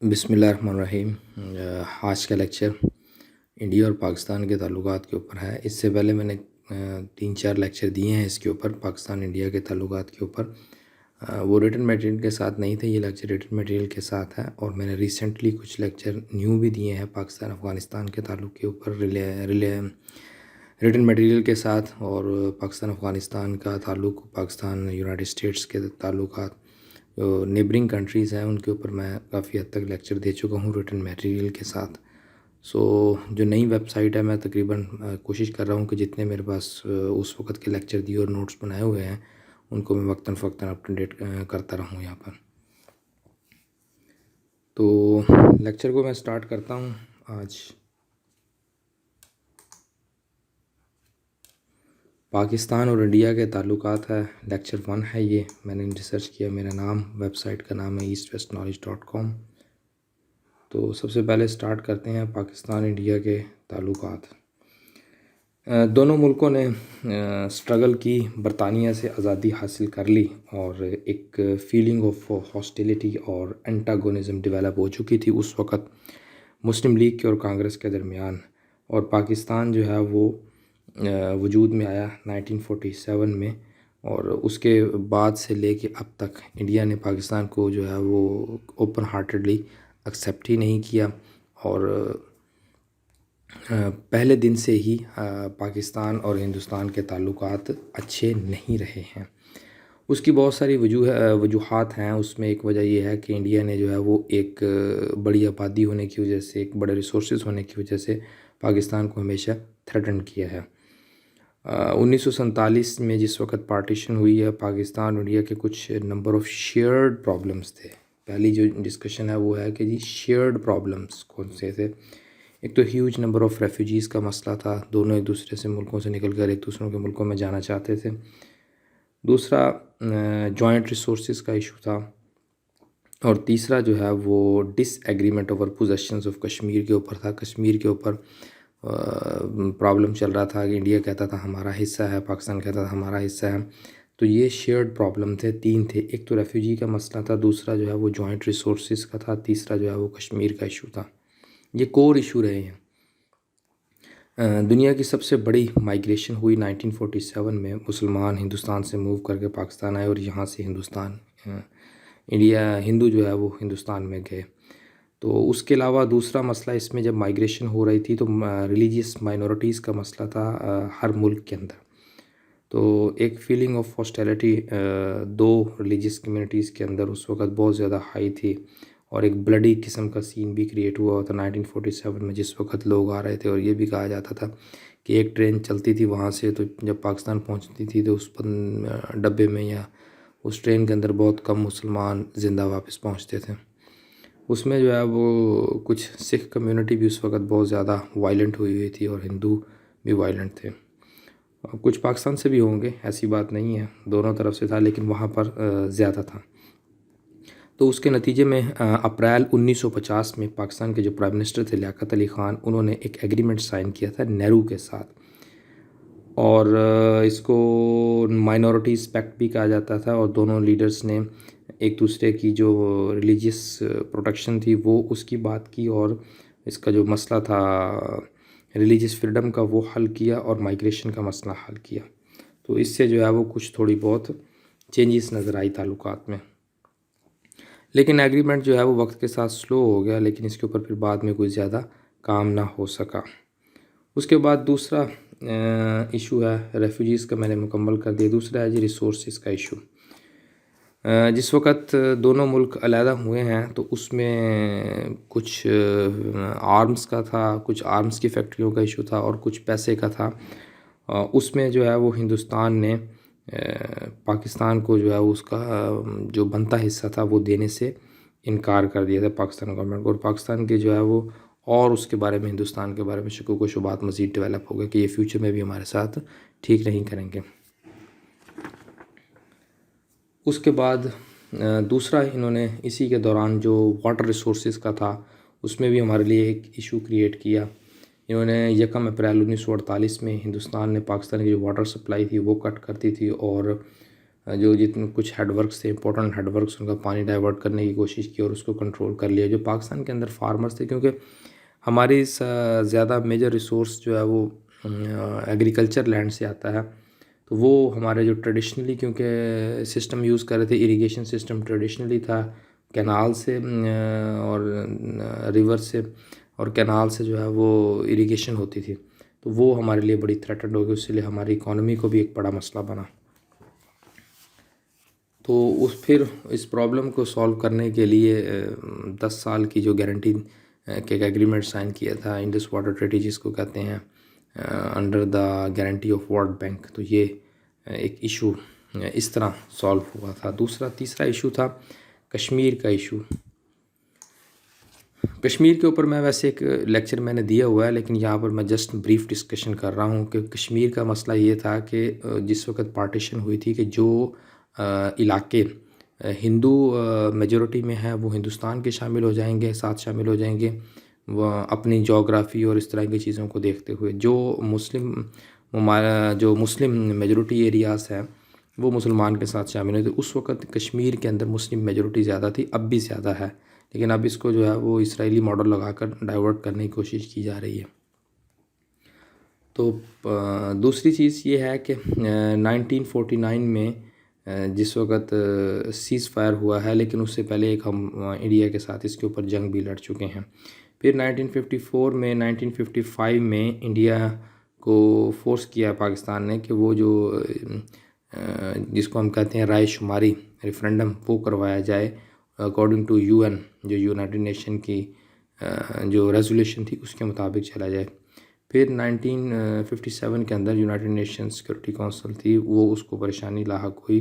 بسم اللہ الرحمن الرحیم۔ آج کا لیکچر انڈیا اور پاکستان کے تعلقات کے اوپر ہے۔ اس سے پہلے میں نے 3-4 لیکچر دیے ہیں اس کے اوپر، پاکستان انڈیا کے تعلقات کے اوپر۔ وہ ریٹن میٹیریل کے ساتھ نہیں تھے، یہ لیکچر ریٹن میٹیریل کے ساتھ ہے، اور میں نے ریسنٹلی کچھ لیکچر نیو بھی دیے ہیں پاکستان افغانستان کے تعلق کے اوپر ریٹن میٹیریل کے ساتھ، اور پاکستان افغانستان کا تعلق، پاکستان یونائٹڈ اسٹیٹس کے تعلقات، جو نیبرنگ کنٹریز ہیں ان کے اوپر میں کافی حد تک لیکچر دے چکا ہوں ریٹن میٹیریل کے ساتھ۔ جو نئی ویب سائٹ ہے، میں تقریباً کوشش کر رہا ہوں کہ جتنے میرے پاس اس وقت کے لیکچر دیے اور نوٹس بنائے ہوئے ہیں ان کو میں وقتاً فوقتاً اپ ٹو ڈیٹ کرتا رہوں یہاں پر۔ تو لیکچر کو میں سٹارٹ کرتا ہوں آج۔ پاکستان اور انڈیا کے تعلقات ہے، لیکچر 1 ہے یہ۔ میں نے ریسرچ کیا، میرا نام، ویب سائٹ کا نام ہے eastwestknowledge.com۔ تو سب سے پہلے سٹارٹ کرتے ہیں پاکستان انڈیا کے تعلقات۔ دونوں ملکوں نے سٹرگل کی، برطانیہ سے آزادی حاصل کر لی، اور ایک فیلنگ آف ہاسٹیلیٹی اور انٹاگونزم ڈیولپ ہو چکی تھی اس وقت مسلم لیگ کے اور کانگریس کے درمیان، اور پاکستان جو ہے وہ وجود میں آیا 1947 میں، اور اس کے بعد سے لے کے اب تک انڈیا نے پاکستان کو جو ہے وہ اوپن ہارٹیڈلی ایکسیپٹ ہی نہیں کیا، اور پہلے دن سے ہی پاکستان اور ہندوستان کے تعلقات اچھے نہیں رہے ہیں۔ اس کی بہت ساری وجوہات ہیں۔ اس میں ایک وجہ یہ ہے کہ انڈیا نے جو ہے وہ ایک بڑی آبادی ہونے کی وجہ سے، ایک بڑے ریسورسز ہونے کی وجہ سے پاکستان کو ہمیشہ تھریٹن کیا ہے۔ 1947 میں جس وقت پارٹیشن ہوئی ہے، پاکستان اور انڈیا کے کچھ نمبر آف شیئرڈ پرابلمس تھے۔ پہلی جو ڈسکشن ہے وہ ہے کہ جی شیئرڈ پرابلمس کون سے تھے۔ ایک تو ہیوج نمبر آف ریفیوجیز کا مسئلہ تھا، دونوں ایک دوسرے سے ملکوں سے نکل کر ایک دوسروں کے ملکوں میں جانا چاہتے تھے۔ دوسرا جوائنٹ ریسورسز کا ایشو تھا، اور تیسرا جو ہے وہ disagreement over positions of Kashmir کے اوپر تھا۔ کشمیر کے اوپر پرابلم چل رہا تھا کہ انڈیا کہتا تھا ہمارا حصہ ہے، پاکستان کہتا تھا ہمارا حصہ ہے۔ تو یہ شیئرڈ پرابلم تھے، 3 تھے۔ ایک تو ریفیوجی کا مسئلہ تھا، دوسرا جو ہے وہ جوائنٹ ریسورسز کا تھا، تیسرا جو ہے وہ کشمیر کا ایشو تھا۔ یہ کور ایشو رہے ہیں۔ دنیا کی سب سے بڑی مائیگریشن ہوئی 1947 میں، مسلمان ہندوستان سے موو کر کے پاکستان آئے، اور یہاں سے ہندو جو ہے وہ ہندوستان میں گئے۔ تو اس کے علاوہ دوسرا مسئلہ اس میں جب مائیگریشن ہو رہی تھی تو ریلیجیس مائنورٹیز کا مسئلہ تھا ہر ملک کے اندر۔ تو ایک فیلنگ آف ہاسٹیلیٹی 2 ریلیجیس کمیونٹیز کے اندر اس وقت بہت زیادہ ہائی تھی، اور ایک بلڈی قسم کا سین بھی کریٹ ہوا تھا 1947 میں، جس وقت لوگ آ رہے تھے، اور یہ بھی کہا جاتا تھا کہ ایک ٹرین چلتی تھی وہاں سے، تو جب پاکستان پہنچتی تھی تو اس ڈبے میں یا اس ٹرین کے اندر بہت کم مسلمان زندہ واپس پہنچتے تھے۔ اس میں جو ہے وہ کچھ سکھ کمیونٹی بھی اس وقت بہت زیادہ وائلنٹ ہوئی تھی، اور ہندو بھی وائلنٹ تھے۔ کچھ پاکستان سے بھی ہوں گے، ایسی بات نہیں ہے، دونوں طرف سے تھا، لیکن وہاں پر زیادہ تھا۔ تو اس کے نتیجے میں اپریل 1950 میں پاکستان کے جو پرائم منسٹر تھے لیاقت علی خان، انہوں نے ایک ایگریمنٹ سائن کیا تھا نہرو کے ساتھ، اور اس کو مائنورٹیز پیکٹ بھی کہا جاتا تھا، اور دونوں لیڈرز نے ایک دوسرے کی جو ریلیجیس پروٹیکشن تھی وہ اس کی بات کی، اور اس کا جو مسئلہ تھا ریلیجیس فریڈم کا وہ حل کیا، اور مائیگریشن کا مسئلہ حل کیا۔ تو اس سے جو ہے وہ کچھ تھوڑی بہت چینجز نظر آئی تعلقات میں، لیکن ایگریمنٹ جو ہے وہ وقت کے ساتھ سلو ہو گیا، لیکن اس کے اوپر پھر بعد میں کوئی زیادہ کام نہ ہو سکا۔ اس کے بعد دوسرا ایشو ہے ریفیوجیز کا، میں نے مکمل کر دیا۔ دوسرا ہے جی ریسورسز کا ایشو۔ جس وقت دونوں ملک علیحدہ ہوئے ہیں تو اس میں کچھ آرمز کا تھا، کچھ آرمز کی فیکٹریوں کا ایشو تھا، اور کچھ پیسے کا تھا۔ اس میں جو ہے وہ ہندوستان نے پاکستان کو جو ہے اس کا جو بنتا حصہ تھا وہ دینے سے انکار کر دیا تھا پاکستان گورنمنٹ کو، اور پاکستان کے جو ہے وہ اور اس کے بارے میں، ہندوستان کے بارے میں شکوک و شبہات مزید ڈیولپ ہو گئے کہ یہ فیوچر میں بھی ہمارے ساتھ ٹھیک نہیں کریں گے۔ اس کے بعد دوسرا انہوں نے اسی کے دوران جو واٹر ریسورسز کا تھا اس میں بھی ہمارے لیے ایک ایشو کریٹ کیا۔ انہوں نے 1 اپریل 1948 میں ہندوستان نے پاکستان کی جو واٹر سپلائی تھی وہ کٹ کر دی تھی، اور جو جتنے کچھ ہیڈ ورکس تھے امپورٹنٹ ہیڈ ورکس ان کا پانی ڈائیورٹ کرنے کی کوشش کی اور اس کو کنٹرول کر لیا. جو پاکستان کے اندر فارمرز تھے کیونکہ ہماری زیادہ میجر ریسورس جو ہے وہ ایگریکلچر لینڈ سے آتا ہے, تو وہ ہمارے جو ٹریڈیشنلی کیونکہ سسٹم یوز کر رہے تھے اریگیشن سسٹم ٹریڈیشنلی تھا کینال سے اور ریور سے, اور کینال سے جو ہے وہ اریگیشن ہوتی تھی, تو وہ ہمارے لیے بڑی تھریٹنڈ ہو گئی. اس لیے ہماری اکانومی کو بھی ایک بڑا مسئلہ بنا. تو پھر اس پرابلم کو سالو کرنے کے لیے 10 سال کی جو گارنٹی کے ایک ایگریمنٹ سائن کیا تھا انڈس واٹر ٹریٹی جس کو کہتے ہیں under the guarantee of world bank, تو یہ ایک ایشو اس طرح سالو ہوا تھا. تیسرا ایشو تھا کشمیر کا ایشو. کشمیر کے اوپر میں ویسے ایک لیکچر میں نے دیا ہوا ہے, لیکن یہاں پر میں جسٹ بریف ڈسکشن کر رہا ہوں کہ کشمیر کا مسئلہ یہ تھا کہ جس وقت پارٹیشن ہوئی تھی کہ جو علاقے ہندو میجورٹی میں ہیں وہ ہندوستان کے شامل ہو جائیں گے, ساتھ شامل ہو جائیں گے وہ اپنی جغرافی اور اس طرح کی چیزوں کو دیکھتے ہوئے. جو مسلم میجورٹی ایریاز ہیں وہ مسلمان کے ساتھ شامل ہوئے. اس وقت کشمیر کے اندر مسلم میجورٹی زیادہ تھی, اب بھی زیادہ ہے, لیکن اب اس کو جو ہے وہ اسرائیلی ماڈل لگا کر ڈائیورٹ کرنے کی کوشش کی جا رہی ہے. تو دوسری چیز یہ ہے کہ 1949 میں جس وقت سیز فائر ہوا ہے, لیکن اس سے پہلے ایک ہم انڈیا کے ساتھ اس کے اوپر جنگ بھی لڑ چکے ہیں. پھر 1955 میں انڈیا کو فورس کیا پاکستان نے کہ وہ جو جس کو ہم کہتے ہیں رائے شماری ریفرنڈم وہ کروایا جائے اکارڈنگ ٹو UN, جو یونائٹڈ نیشن کی جو ریزولیشن تھی اس کے مطابق چلا جائے. پھر 1957 کے اندر یونائٹڈ نیشن سیکورٹی کونسل تھی, وہ اس کو پریشانی لاحق ہوئی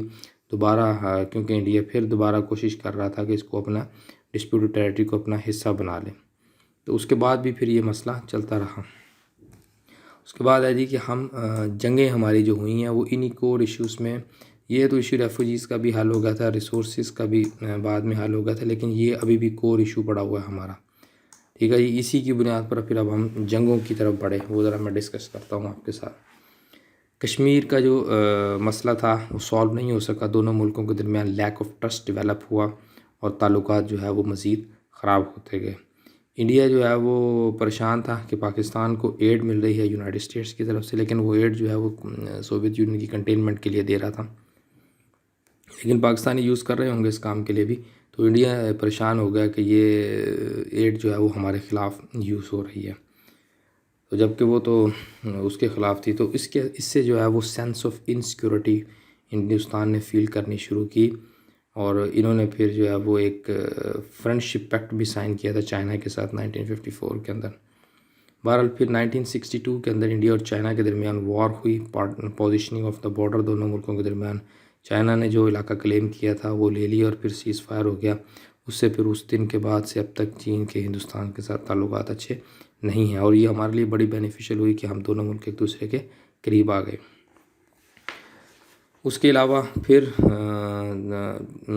دوبارہ, کیونکہ انڈیا پھر دوبارہ کوشش کر رہا تھا کہ اس کو اپنا ڈسپیوٹڈ ٹیریٹری کو اپنا حصہ بنا لے. تو اس کے بعد بھی پھر یہ مسئلہ چلتا رہا. اس کے بعد ہے جی کہ ہم جنگیں ہماری جو ہوئی ہیں وہ انہی کور ایشوز میں, یہ تو ایشو ریفوجیز کا بھی حل ہو گیا تھا, ریسورسز کا بھی بعد میں حل ہو گیا تھا, لیکن یہ ابھی بھی کور ایشو پڑا ہوا ہے ہمارا. ٹھیک ہے جی, اسی کی بنیاد پر پھر اب ہم جنگوں کی طرف بڑھے, وہ ذرا میں ڈسکس کرتا ہوں آپ کے ساتھ. کشمیر کا جو مسئلہ تھا وہ سالو نہیں ہو سکا, دونوں ملکوں کے درمیان لیک آف ٹرسٹ ڈیولپ ہوا اور تعلقات جو ہے وہ مزید خراب ہوتے گئے. انڈیا جو ہے وہ پریشان تھا کہ پاکستان کو ایڈ مل رہی ہے یونائٹڈ اسٹیٹس کی طرف سے, لیکن وہ ایڈ جو ہے وہ سوویت یونین کی کنٹینمنٹ کے لیے دے رہا تھا, لیکن پاکستانی یوز کر رہے ہوں گے اس کام کے لیے بھی. تو انڈیا پریشان ہو گیا کہ یہ ایڈ جو ہے وہ ہمارے خلاف یوز ہو رہی ہے, تو جب کہ وہ تو اس کے خلاف تھی. تو اس سے جو ہے وہ سینس آف انسیکیورٹی ہندوستان نے فیل کرنی شروع کی, اور انہوں نے پھر جو ہے وہ ایک فرینڈشپ پیکٹ بھی سائن کیا تھا چائنا کے ساتھ 1954 کے اندر. بہرحال پھر 1962 کے اندر انڈیا اور چائنا کے درمیان وار ہوئی, پوزیشننگ آف دا بارڈر دونوں ملکوں کے درمیان. چائنا نے جو علاقہ کلیم کیا تھا وہ لے لیا اور پھر سیز فائر ہو گیا. اس سے پھر اس دن کے بعد سے اب تک چین کے ہندوستان کے ساتھ تعلقات اچھے نہیں ہیں, اور یہ ہمارے لیے بڑی بینیفیشل ہوئی کہ ہم دونوں ملک ایک دوسرے کے قریب آ گئے. اس کے علاوہ پھر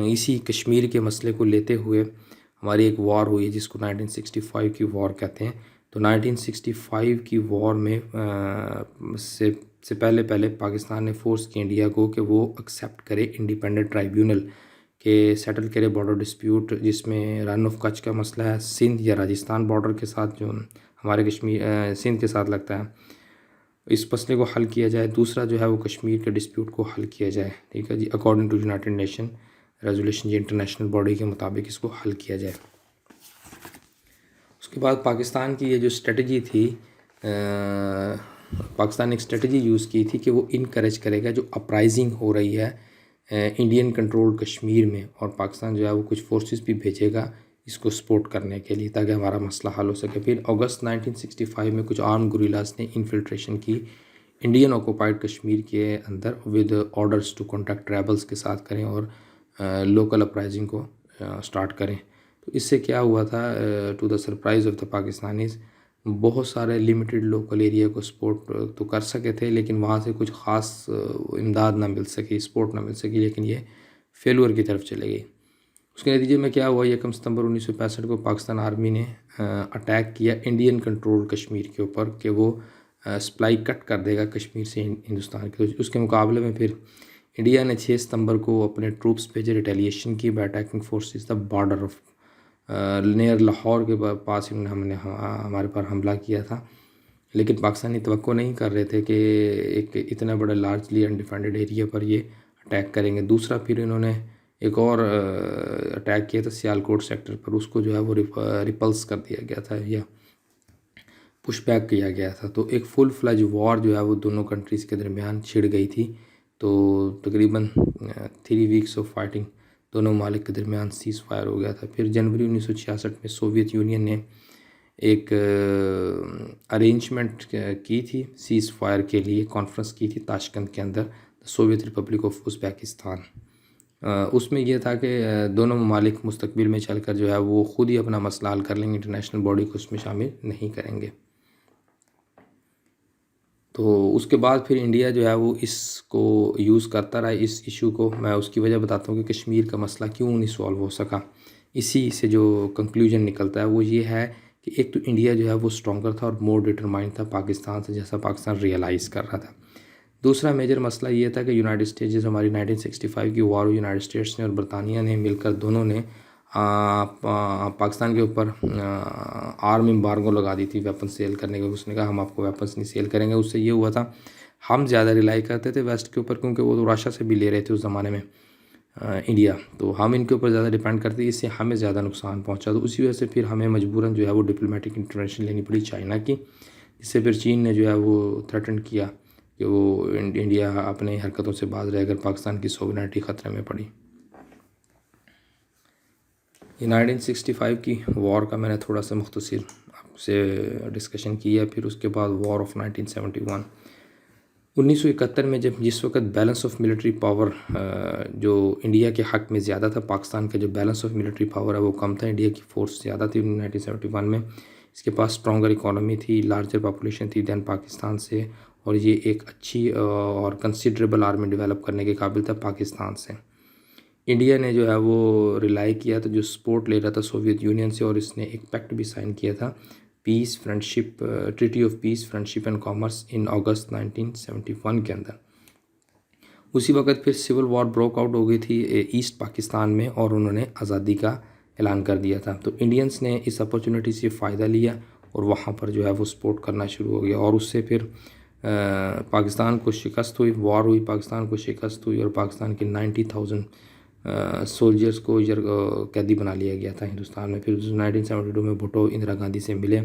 اسی کشمیر کے مسئلے کو لیتے ہوئے ہماری ایک وار ہوئی ہے جس کو 1965 کی وار کہتے ہیں. تو 1965 کی وار میں سے پہلے پاکستان نے فورس کی انڈیا کو کہ وہ ایکسیپٹ کرے انڈیپینڈنٹ ٹرائیبیونل کہ سیٹل کرے بارڈر ڈسپیوٹ, جس میں رن آف کچھ کا مسئلہ ہے سندھ یا راجستھان بارڈر کے ساتھ جو ہمارے کشمیر سندھ کے ساتھ لگتا ہے, اس مسئلے کو حل کیا جائے. دوسرا جو ہے وہ کشمیر کے ڈسپیوٹ کو حل کیا جائے. ٹھیک ہے جی, according to United Nation resolution, یہ انٹرنیشنل باڈی کے مطابق اس کو حل کیا جائے. اس کے بعد پاکستان کی یہ جو اسٹریٹجی تھی, پاکستان نے ایک اسٹریٹجی یوز کی تھی کہ وہ انکریج کرے گا جو اپرائزنگ ہو رہی ہے انڈین کنٹرول کشمیر میں, اور پاکستان جو ہے وہ کچھ فورسز بھی بھیجے گا اس کو سپورٹ کرنے کے لیے تاکہ ہمارا مسئلہ حل ہو سکے. پھر اگست 1965 میں کچھ آرم گوریلاز نے انفلٹریشن کی انڈین آکوپائڈ کشمیر کے اندر with orders to contact rebels کے ساتھ کریں اور لوکل اپرائزنگ کو سٹارٹ کریں. تو اس سے کیا ہوا تھا, to the surprise of the Pakistanis, بہت سارے لمیٹڈ لوکل ایریا کو سپورٹ تو کر سکے تھے, لیکن وہاں سے کچھ خاص امداد نہ مل سکی, سپورٹ نہ مل سکی, لیکن یہ فیلور کی طرف چلے گئی. اس کے نتیجے میں کیا ہوا, 1 ستمبر 1965 کو پاکستان آرمی نے اٹیک کیا انڈین کنٹرول کشمیر کے اوپر کہ وہ سپلائی کٹ کر دے گا کشمیر سے ہندوستان کے. اس کے مقابلے میں پھر انڈیا نے 6 ستمبر کو اپنے ٹروپس بھیجے ریٹیلیشن کی by attacking forces the border of near Lahore کے پاس انہوں نے ہمارے پر حملہ کیا تھا، لیکن پاکستانی توقع نہیں کر رہے تھے کہ ایک اتنا بڑا لارجلی انڈیفینڈڈ ایریا پر یہ اٹیک کریں گے۔ دوسرا پھر انہوں نے ایک اور اٹیک کیا تھا سیالکوٹ سیکٹر پر، اس کو جو ہے وہ ریپلس کر دیا گیا تھا یا پش بیک کیا گیا تھا۔ تو ایک فل فلج وار جو ہے وہ دونوں کنٹریز کے درمیان چھڑ گئی تھی۔ تو تقریباً 3 ویکس آف فائٹنگ دونوں ممالک کے درمیان سیز فائر ہو گیا تھا۔ پھر جنوری 1966 میں سوویت یونین نے ایک ارینجمنٹ کی تھی سیز فائر کے لیے، کانفرنس کی تھی تاشکند کے اندر، سوویت ریپبلک آف ازبیکستان۔ اس میں یہ تھا کہ دونوں ممالک مستقبل میں چل کر جو ہے وہ خود ہی اپنا مسئلہ حل کر لیں گے، انٹرنیشنل باڈی کو اس میں شامل نہیں کریں گے۔ تو اس کے بعد پھر انڈیا جو ہے وہ اس کو یوز کرتا رہا اس ایشو کو۔ میں اس کی وجہ بتاتا ہوں کہ کشمیر کا مسئلہ کیوں نہیں سولو ہو سکا۔ اسی سے جو کنکلوژن نکلتا ہے وہ یہ ہے کہ ایک تو انڈیا جو ہے وہ اسٹرانگر تھا اور مور ڈٹرمائنڈ تھا پاکستان سے، جیسا پاکستان ریئلائز کر رہا تھا۔ دوسرا میجر مسئلہ یہ تھا کہ یونائٹڈ اسٹیٹس، جیسے ہماری 1965 کی وار یونائٹڈ اسٹیٹس نے اور برطانیہ نے مل کر دونوں نے پاکستان کے اوپر آرم امبارگو لگا دی تھی ویپن سیل کرنے کے۔ اس نے کہا ہم آپ کو ویپنس نہیں سیل کریں گے۔ اس سے یہ ہوا تھا ہم زیادہ ریلائی کرتے تھے ویسٹ کے اوپر، کیونکہ وہ تو راشیا سے بھی لے رہے تھے اس زمانے میں انڈیا، تو ہم ان کے اوپر زیادہ ڈیپینڈ کرتے تھے، اس سے ہمیں زیادہ نقصان پہنچا۔ تو اسی وجہ سے پھر ہمیں مجبوراً جو ہے وہ ڈپلومیٹک انٹرونشن لینی پڑی چائنا کی، جس سے پھر چین نے جو ہے وہ تھریٹن کیا کہ وہ انڈیا اپنے حرکتوں سے باز رہے اگر پاکستان کی سوورنٹی خطرے میں پڑی۔ یہ 1965 کی وار کا میں نے تھوڑا سا مختصر آپ سے ڈسکشن کیا۔ پھر اس کے بعد وار آف 1971 1971 میں جس وقت بیلنس آف ملٹری پاور جو انڈیا کے حق میں زیادہ تھا، پاکستان کا جو بیلنس آف ملٹری پاور ہے وہ کم تھا، انڈیا کی فورس زیادہ تھی 1971 میں۔ اس کے پاس اسٹرانگر اکانومی تھی، لارجر پاپولیشن تھی دین پاکستان سے، اور یہ ایک اچھی اور کنسیڈریبل آرمی ڈیولپ کرنے کے قابل تھا پاکستان سے۔ انڈیا نے جو ہے وہ ریلائی کیا تھا، جو سپورٹ لے رہا تھا سوویت یونین سے، اور اس نے ایک پیکٹ بھی سائن کیا تھا، peace friendship treaty of peace friendship and commerce in August 1971 کے اندر۔ اسی وقت پھر سول وار بروک آؤٹ ہو گئی تھی ایسٹ پاکستان میں، اور انہوں نے آزادی کا اعلان کر دیا تھا۔ تو انڈینس نے اس اپرچونٹی سے فائدہ لیا اور وہاں پر جو ہے وہ سپورٹ کرنا شروع ہو گیا، اور اس سے پھر پاکستان کو شکست ہوئی، وار ہوئی، پاکستان کو شکست ہوئی، اور پاکستان کے 90,000 سولجرز کو قیدی بنا لیا گیا تھا ہندوستان میں۔ پھر 1972 میں بھٹو اندرا گاندھی سے ملے،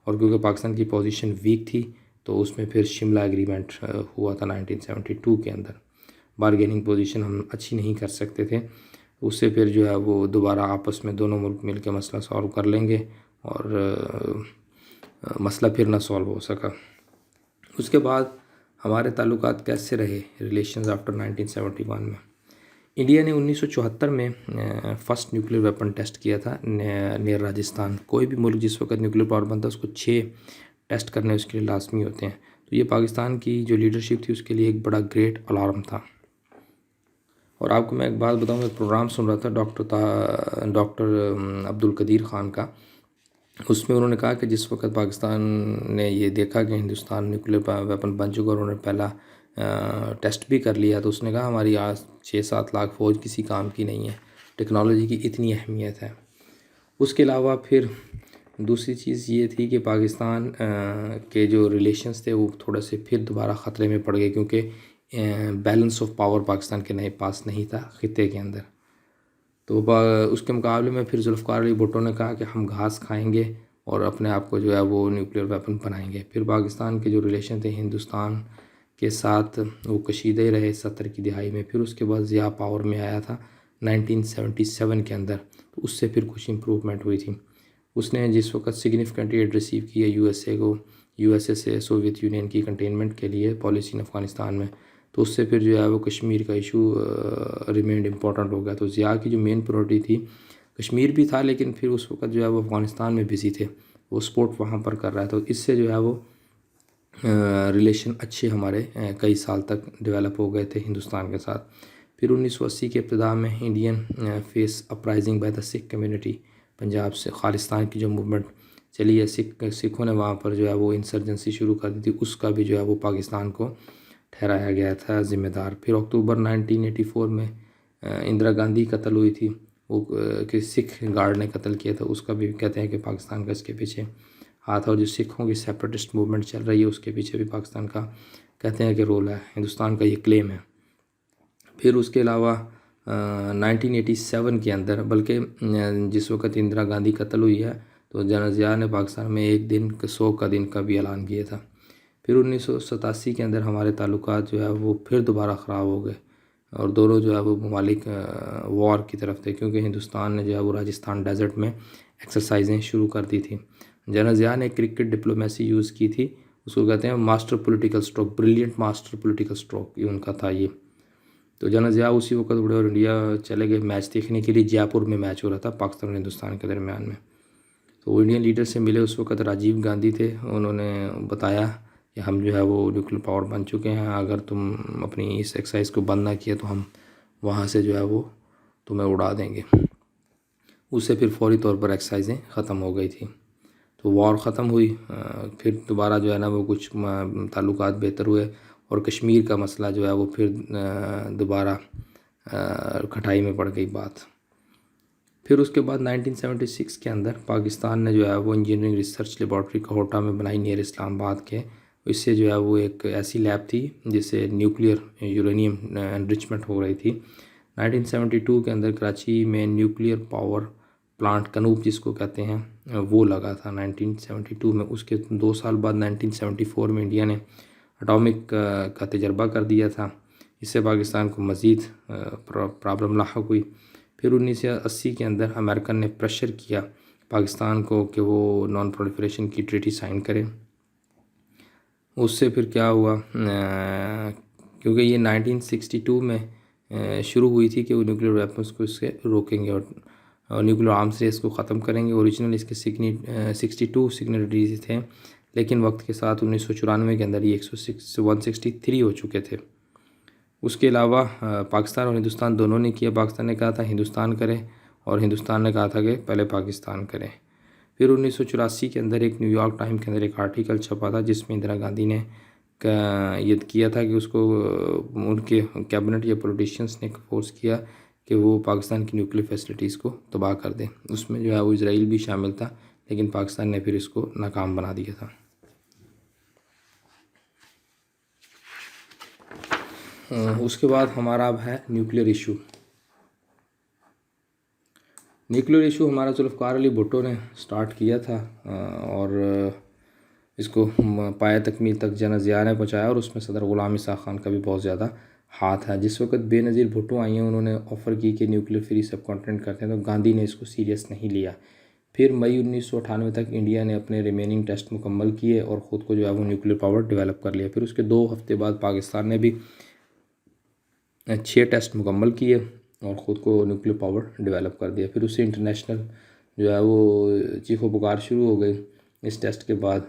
اور کیونکہ پاکستان کی پوزیشن ویک تھی تو اس میں پھر شملہ ایگریمنٹ ہوا تھا 1972 کے اندر۔ بارگیننگ پوزیشن ہم اچھی نہیں کر سکتے تھے، اس سے پھر جو ہے وہ دوبارہ آپس میں دونوں ملک مل کے مسئلہ سالو کر لیں گے، اور مسئلہ پھر نہ سالو ہو سکا۔ اس کے بعد ہمارے تعلقات کیسے رہے ریلیشنز آفٹر 1971 میں؟ انڈیا نے 1974 میں فرسٹ نیوکلیر ویپن ٹیسٹ کیا تھا نیئر راجستھان۔ کوئی بھی ملک جس وقت نیوکلیر پاور بنتا ہے اس کو 6 ٹیسٹ کرنے اس کے لیے لازمی ہوتے ہیں، تو یہ پاکستان کی جو لیڈرشپ تھی اس کے لیے ایک بڑا گریٹ الارم تھا۔ اور آپ کو میں ایک بات بتاؤں، ایک پروگرام سن رہا تھا ڈاکٹر عبدالقدیر خان کا، اس میں انہوں نے کہا کہ جس وقت پاکستان نے یہ دیکھا کہ ہندوستان نیوکلیر ویپن بن چکا اور انہوں نے پہلا ٹیسٹ بھی کر لیا، تو اس نے کہا ہماری آج 6-7 لاکھ فوج کسی کام کی نہیں ہے، ٹیکنالوجی کی اتنی اہمیت ہے۔ اس کے علاوہ پھر دوسری چیز یہ تھی کہ پاکستان کے جو ریلیشنز تھے وہ تھوڑے سے پھر دوبارہ خطرے میں پڑ گئے، کیونکہ بیلنس آف پاور پاکستان کے نئے پاس نہیں تھا خطے کے اندر۔ تو اس کے مقابلے میں پھر ذوالفقار علی بھٹو نے کہا کہ ہم گھاس کھائیں گے اور اپنے آپ کو جو ہے وہ نیوکلیر ویپن بنائیں گے۔ پھر پاکستان کے جو ریلیشن تھے ہندوستان کے ساتھ وہ کشیدہ ہی رہے 70 کی دہائی میں۔ پھر اس کے بعد ضیاء پاور میں آیا تھا 1977 کے اندر، تو اس سے پھر کچھ امپروومنٹ ہوئی تھی۔ اس نے جس وقت سگنیفیکنٹ ایڈ ریسیو کیا یو ایس اے سے سوویت یونین کی کنٹینمنٹ کے لیے پالیسی ان افغانستان میں، تو اس سے پھر جو ہے وہ کشمیر کا ایشو ریمینڈ امپورٹنٹ ہو گیا۔ تو ضیاء کی جو مین پرائورٹی تھی کشمیر بھی تھا، لیکن پھر اس وقت جو ہے وہ افغانستان میں بزی تھے، وہ سپورٹ وہاں پر کر رہا تھا، تو اس سے جو ہے وہ ریلیشن اچھے ہمارے کئی سال تک ڈیولپ ہو گئے تھے ہندوستان کے ساتھ۔ پھر 1980 کے ابتدا میں Indian face uprising by the Sikh community, Punjab سے خالصتان کی جو موومنٹ چلی ہے، سکھوں نے وہاں پر جو ہے وہ انسرجنسی شروع کر دی تھی، اس کا بھی جو ہے وہ پاکستان کو ٹھہرایا گیا تھا ذمہ دار. پھر اکتوبر 1984 میں اندرا گاندھی قتل ہوئی تھی، وہ کہ سکھ گارڈ نے قتل کیا تھا. اس کا بھی کہتے ہیں کہ پاکستان کا اس کے پیچھے ہاتھ، اور جو سکھوں کی سیپریٹسٹ موومنٹ چل رہی ہے اس کے پیچھے بھی پاکستان کا کہتے ہیں کہ رول ہے. ہندوستان کا یہ کلیم ہے. پھر اس کے علاوہ 1987 کے اندر، بلکہ جس وقت اندرا گاندھی قتل ہوئی ہے تو جنرل ضیاء نے پاکستان میں ایک دن سوگ کا دن کا بھی اعلان کیا تھا. پھر 1987 کے اندر ہمارے تعلقات جو ہے وہ پھر دوبارہ خراب ہو گئے، اور دونوں جو ہے وہ ممالک وار کی طرف تھے، کیونکہ ہندوستان نے جو ہے وہ راجستھان ڈیزرٹ میں ایکسرسائزیں شروع کر دی تھی. جنرل ضیاء نے کرکٹ ڈپلومیسی یوز کی تھی، اس کو کہتے ہیں master political stroke, brilliant master political stroke, یہ ان کا تھا یہ. تو جنرل ضیاء اسی وقت اڑے اور انڈیا چلے گئے میچ دیکھنے کے لیے. جے پور میں میچ ہو رہا تھا پاکستان اور ہندوستان کے درمیان میں. تو وہ انڈین لیڈر سے ملے، اس وقت راجیو گاندھی تھے. انہوں نے بتایا کہ ہم جو ہے وہ نیوکلیر پاور بن چکے ہیں، اگر تم اپنی اس ایکسرسائز کو بند نہ کیا تو ہم وہاں سے جو ہے وہ تمہیں اڑا دیں گے. اس سے پھر فوری طور پر ایکسرسائزیں ختم ہو گئی تھی. تو وار ختم ہوئی. پھر دوبارہ جو ہے نا وہ کچھ تعلقات بہتر ہوئے، اور کشمیر کا مسئلہ جو ہے وہ پھر دوبارہ کھٹائی میں پڑ گئی بات. پھر اس کے بعد 1976 کے اندر پاکستان نے جو ہے وہ انجینئرنگ ریسرچ لیبارٹری کوہوٹا میں بنائی نیر اسلام آباد کے. اس سے جو ہے وہ ایک ایسی لیب تھی جس سے نیوکلیئر یورینیم انرچمنٹ ہو رہی تھی. 1972 کے اندر کراچی میں نیوکلیئر پاور پلانٹ کنوپ جس کو کہتے ہیں وہ لگا تھا 1972 میں. اس کے 2 سال بعد 1974 میں انڈیا نے اٹامک کا تجربہ کر دیا تھا. اس سے پاکستان کو مزید پرابلم لاحق ہوئی. پھر 1980 کے اندر امریکن نے پریشر کیا پاکستان کو کہ وہ نان پرولیفریشن کی ٹریٹی سائن کرے. اس سے پھر کیا ہوا، کیونکہ یہ 1962 میں شروع ہوئی تھی کہ وہ نیوکلیر ویپنس کو اس سے روکیں گے اور نیوکلیر آرمز ریس کو ختم کریں گے. اوریجنل اس کے 62 سگنیٹریز تھے، لیکن وقت کے ساتھ 1994 کے اندر یہ 163 ہو چکے تھے. اس کے علاوہ پاکستان اور ہندوستان دونوں نے کیا. پاکستان نے کہا تھا ہندوستان کرے، اور ہندوستان نے کہا تھا کہ پہلے پاکستان کرے. پھر 1984 کے اندر ایک نیو یارک ٹائم کے اندر ایک آرٹیکل چھپا تھا جس میں اندرا گاندھی نے یہ کیا تھا کہ اس کو ان کے کیبنٹ یا پولیٹیشینس نے فورس کیا کہ وہ پاکستان کی نیوکلیر فیسلٹیز کو تباہ کر دیں. اس میں جو ہے وہ اسرائیل بھی شامل تھا، لیکن پاکستان نے پھر اس کو ناکام بنا دیا تھا. اس کے بعد ہمارا اب ہے نیوکلیر ایشو. نیوکلیر ایشو ہمارا ذوالفقار علی بھٹو نے سٹارٹ کیا تھا، اور اس کو پایہ تکمیل تک جنرل ضیاء نے پہنچایا، اور اس میں صدر غلام اسحاق خان کا بھی بہت زیادہ ہاتھ ہے. جس وقت بے نظیر بھٹو آئی ہیں انہوں نے آفر کی کہ نیوکلیر فری سب کانٹیننٹ کرتے ہیں، تو گاندھی نے اس کو سیریس نہیں لیا. پھر مئی 1998 تک انڈیا نے اپنے ریمیننگ ٹیسٹ مکمل کیے اور خود کو جو ہے وہ نیوکلیر پاور ڈیولپ کر لیا. پھر اس کے 2 ہفتے بعد پاکستان نے بھی 6 ٹیسٹ مکمل کیے اور خود کو نیوکلیر پاور ڈیولپ کر دیا. پھر اس سے انٹرنیشنل جو ہے وہ چیخ و پکار شروع ہو گئی اس ٹیسٹ کے بعد،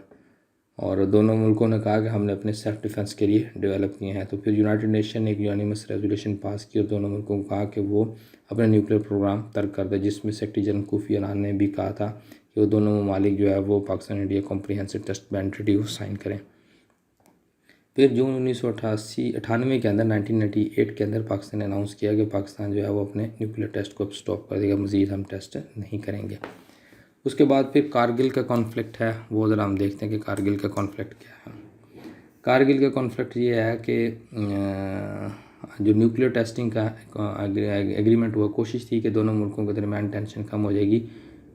اور دونوں ملکوں نے کہا کہ ہم نے اپنے سیلف ڈیفنس کے لیے ڈیولپ کیے ہیں. تو پھر یونائٹڈ نیشن نے ایک یونانیمس ریزولوشن پاس کی اور دونوں ملکوں کو کہا کہ وہ اپنے نیوکلیر پروگرام ترک کر دیں، جس میں سیکرٹری جنرل کوفی عنان نے بھی کہا تھا کہ وہ دونوں ممالک جو ہے وہ Pakistan India comprehensive test ban treaty کو سائن کریں. پھر جون 1998 کے اندر 1998 کے اندر پاکستان نے اناؤنس کیا کہ پاکستان جو ہے وہ اپنے نیوکلیر ٹیسٹ کو اب سٹاپ کر دے گا، مزید ہم ٹیسٹ نہیں کریں گے. اس کے بعد پھر کارگل کا کانفلکٹ ہے، وہ ذرا ہم دیکھتے ہیں کہ کارگل کا کانفلکٹ کیا ہے. کارگل کا کانفلکٹ یہ ہے کہ جو نیوکلیر ٹیسٹنگ کا ایگریمنٹ ہوا، کوشش تھی کہ دونوں ملکوں کے درمیان ٹینشن کم ہو جائے گی.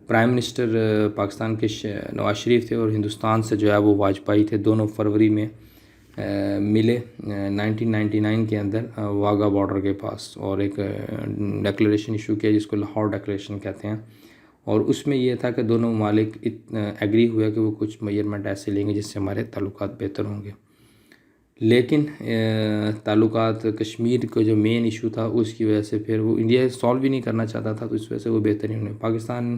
پرائم منسٹر پاکستان کے نواز شریف تھے اور ہندوستان سے جو ہے وہ واجپئی تھے. دونوں فروری میں ملے 1999 کے اندر واگا بارڈر کے پاس، اور ایک ڈکلیریشن ایشو کیا جس کو لاہور ڈکلیریشن کہتے ہیں. اور اس میں یہ تھا کہ دونوں ممالک ایگری ہوئے کہ وہ کچھ میجرمنٹ ایسے لیں گے جس سے ہمارے تعلقات بہتر ہوں گے. لیکن تعلقات کشمیر کا جو مین ایشو تھا اس کی وجہ سے پھر وہ انڈیا سالو بھی نہیں کرنا چاہتا تھا، تو اس وجہ سے وہ بہتر نہیں ہونے. پاکستان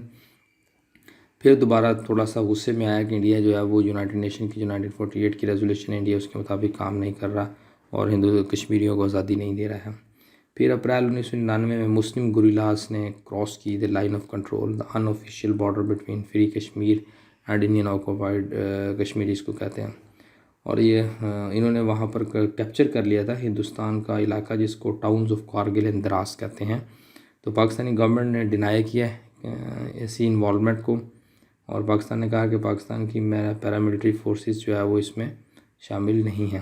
پھر دوبارہ تھوڑا سا غصے میں آیا کہ انڈیا جو ہے وہ یونائٹڈ نیشن کی جو 1948 کی ریزولوشن ہے انڈیا اس کے مطابق کام نہیں کر رہا اور کشمیریوں کو آزادی نہیں دے رہا ہے. پھر اپریل 1999 میں مسلم گوریلاز نے کراس کی the line of control, the unofficial border between free Kashmir and Indian occupied Kashmir اس کو کہتے ہیں. اور یہ انہوں نے وہاں پر کیپچر کر لیا تھا ہندوستان کا علاقہ جس کو ٹاؤنز آف کارگل اینڈ دراس کہتے ہیں. تو پاکستانی گورنمنٹ نے ڈینائی کیا ہے ایسی انوالومنٹ کو، اور پاکستان نے کہا کہ پاکستان کی پیراملٹری فورسز جو ہے وہ اس میں شامل نہیں ہیں.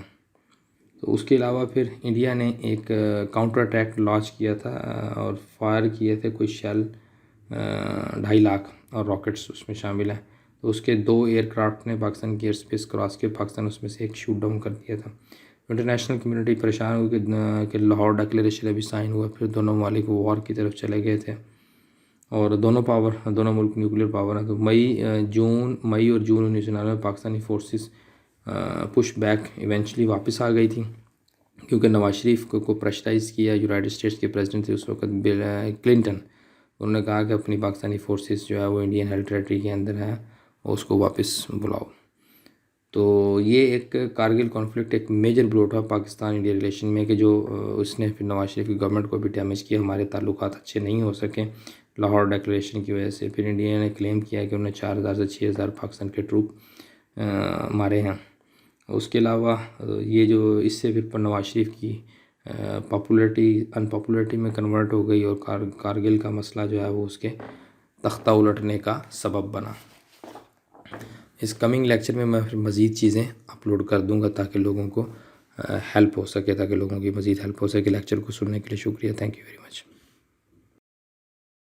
تو اس کے علاوہ پھر انڈیا نے ایک کاؤنٹر اٹیک لانچ کیا تھا اور فائر کیے تھے کوئی شیل 2.5 لاکھ اور راکٹس اس میں شامل ہیں. تو اس کے 2 ایئر کرافٹ نے پاکستان کی ایئر سپیس کراس کے پاکستان اس میں سے ایک شوٹ ڈاؤن کر دیا تھا. انٹرنیشنل کمیونٹی پریشان ہوئی کہ لاہور ڈکلیریشن ابھی سائن ہوا، پھر دونوں ممالک وار کی طرف چلے گئے تھے، اور دونوں ملک نیوکلیر پاور ہیں. تو مئی اور جون 1999 میں Pakistani forces push back eventually واپس آ گئی تھی، کیونکہ نواز شریف کو پریشرائز کیا. یونائٹڈ اسٹیٹس کے پریزیڈنٹ تھے اس وقت کلنٹن، انہوں نے کہا کہ اپنی پاکستانی فورسز جو ہے وہ انڈین ہیلڈ ٹریٹری کے اندر ہیں، اس کو واپس بلاؤ. تو یہ ایک کارگل کانفلکٹ ایک میجر بلو تھا پاکستان انڈیا ریلیشن میں، کہ جو اس نے پھر نواز شریف کی گورنمنٹ کو بھی ڈیمیج کیا. ہمارے تعلقات اچھے نہیں ہو سکے لاہور ڈکلیریشن کی وجہ سے. پھر انڈیا نے کلیم کیا کہ انہوں نے 4000 سے 6000 پاکستان کے ٹروپ مارے ہیں. اس کے علاوہ یہ جو اس سے پھر نواز شریف کی انپاپولرٹی میں کنورٹ ہو گئی، اور کارگل کا مسئلہ جو ہے وہ اس کے تختہ الٹنے کا سبب بنا. اس کمنگ لیکچر میں میں پھر مزید چیزیں اپلوڈ کر دوں گا تاکہ لوگوں کو ہیلپ ہو سکے، لیکچر کو سننے کے لیے شکریہ. Thank you very much.